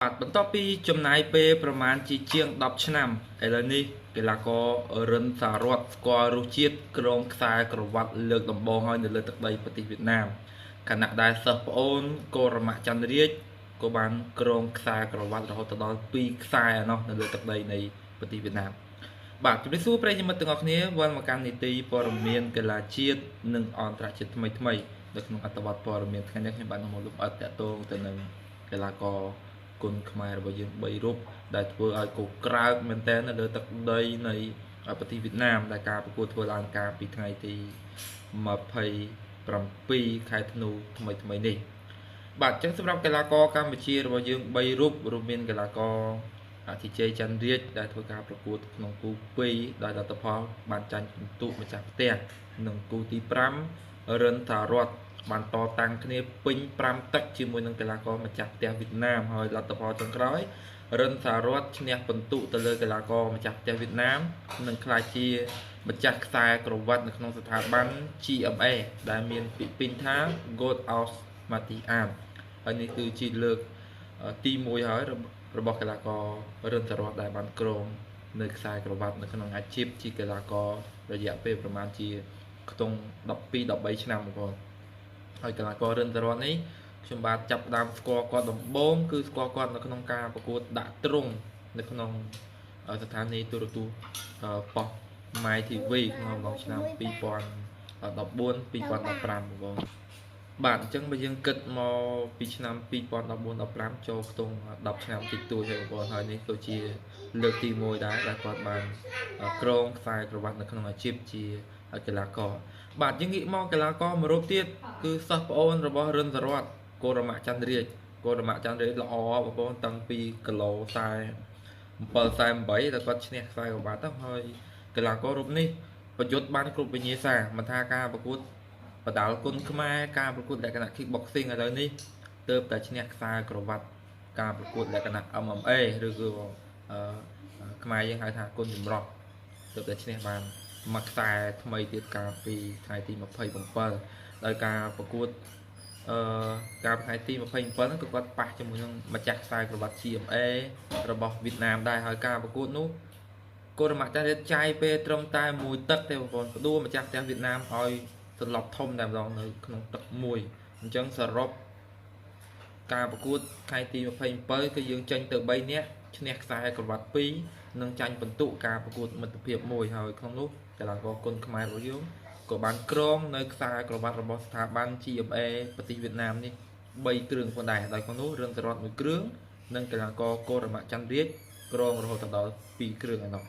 បន្ទាប់ពីចំណាយពេលប្រមាណជាជាង10ឆ្នាំឥឡូវនេះកីឡាកររិនសារ៉ាត់ស្គាល់រសជាតិក្រងខ្សែក្រវ៉ាត់លើកដំបូងហើយនៅលើទឹកដីប្រទេសវៀតណាមខណៈដែលសិស្សប្អូនកូរ៉ាម៉ាក់ច័ន្ទរាជក៏បានក្រងខ្សែក្រវ៉ាត់រហូតដល់2ខ្សែនោះនៅលើទឹកដីនៃប្រទេសវៀតណាមបាទជំរាបសួរប្រិយមិត្តទាំងអស់គ្នាវិលមកកាន់នីតិព័ត៌មានកីឡាជាតិនិងអន្តរជាតិថ្មីនៅក្នុងអត្ថបទព័ត៌មានថ្ងៃនេះខ្ញុំបានមកលម្អិតតាក់ទងទៅនឹងកីឡាករគុណខ្មែររបស់យើង3រូបដែលធ្វើឲ្យកូរក្រើកមែនទែននៅលើទឹកដីនៃប្រទេសវៀតណាមដែលការប្រកួតធ្វើឡើងកាលពីថ្ងៃទី27ខែធ្នូថ្មីនេះបាទអញ្ចឹងសម្រាប់កីឡាករកម្ពុជារបស់យើង3រូបរួមមានកីឡាករអធិជ័យច័ន្ទរាជដែលធ្វើការប្រកួតក្នុងគូ2ដោយលទ្ធផលបានចាញ់ពិន្ទុម្ចាស់ផ្ទះនិងគូទី5រិនថារតបានតតាំងគ្នាពេញ5ទឹកជាមួយនឹងកីឡាករម្ចាស់ផ្ទះវៀតណាមហើយលទ្ធផលចុងក្រោយរិនថារតឈ្នះពិន្ទុទៅលើកីឡាករម្ចាស់ផ្ទះវៀតណាមនិងក្លាយជាម្ចាស់ខ្សែក្រវ៉ាត់នៅក្នុងស្ថាប័ន GMA ដែលមានពាក្យពេញថា Gold of Matiam ហើយនេះគឺជាលើកទី1ហើយរបស់កីឡាកររិនថារតដែលបានក្រងនៅខ្សែក្រវ៉ាត់នៅក្នុងអាជីពជាកីឡាកររយៈពេលប្រមាណជាខ្ទង់12-13ឆ្នាំបងប្អូនហើយកីឡាកររិនថារតនេះខ្ញុំបាទចាប់ផ្ដើមស្គាល់គាត់ដំបូងគឺស្គាល់គាត់នៅក្នុងការប្រកួតដាក់ទ្រង់នៅក្នុងស្ថានីយទូរទស្សន៍ប៉ុស្តិ៍ My TV ក្នុងអំឡុងឆ្នាំ2014-2015បងបាទអញ្ចឹងបើយើងគិតមកពីឆ្នាំ2014-15ចូលខ្ទង់10ឆ្នាំតិចតួចហើយបងហើយនេះក៏ជាលើកទី1ដែរដែលគាត់បានក្រងខ្សែក្រវ៉ាត់នៅក្នុងអាជីពជាកីឡាករបាទយើងងាកមកកីឡាករមួយរូបទៀតគឺសិស្សប្អូនរបស់រិនសារ៉ាត់កូរ៉ាម៉ាក់ច័ន្ទរាជល្អបងប្អូនតាំងពីគីឡូ47-48ដែលគាត់ឈ្នះខ្សែក្រវ៉ាត់ទៅហើយកីឡាកររូបនេះប្រយុទ្ធបានគ្រប់វិញ្ញាសាមិនថាការប្រកួតបដាល់គុណខ្មែរការប្រកួតលក្ខណៈ kickboxing ឥឡូវនេះទើបតែឈ្នះខ្សែក្រវ៉ាត់ការប្រកួតលក្ខណៈ MMA ឬគឺខ្មែរយើងហៅថាគុណចម្រុះទើបតែឈ្នះបានមួយខ្សែថ្មីទៀតកាលពីថ្ងៃទី27ដោយការប្រកួតកាលពីថ្ងៃទី27ហ្នឹងក៏គាត់ប៉ះជាមួយនឹងម្ចាស់ខ្សែក្រវ៉ាត់ GMA របស់វៀតណាមដែរហើយការប្រកួតនោះកូរ៉ាម៉ាក់ច័ន្ទរាជចាយពេលត្រឹមតែ1ទឹកទេបងប្អូនផ្ដួលម្ចាស់ផ្ទះវៀតណាមឲ្យសន្លប់ធំតែម្ដងនៅក្នុងទឹកមួយអញ្ចឹងសរុបការប្រកួតថ្ងៃទី27គឺយើងចេញទៅ3នាក់ឈ្នះខ្សែក្រវ៉ាត់2និងចាញ់ពិន្ទុការប្រកួតមិត្តភាព1ហើយក្នុងនោះកីឡាករគុណខ្មែររបស់យើងក៏បានក្រងនៅខ្សែក្រវ៉ាត់របស់ស្ថាប័ន GMA ប្រទេសវៀតណាមនេះ3គ្រឿងផងដែរដោយក្នុងនោះរឿងសរត1គ្រឿងនិងកីឡាករកូរ៉ាម៉ាក់ច័ន្ទរាជក្រងរហូតដល់2គ្រឿងឯណោះ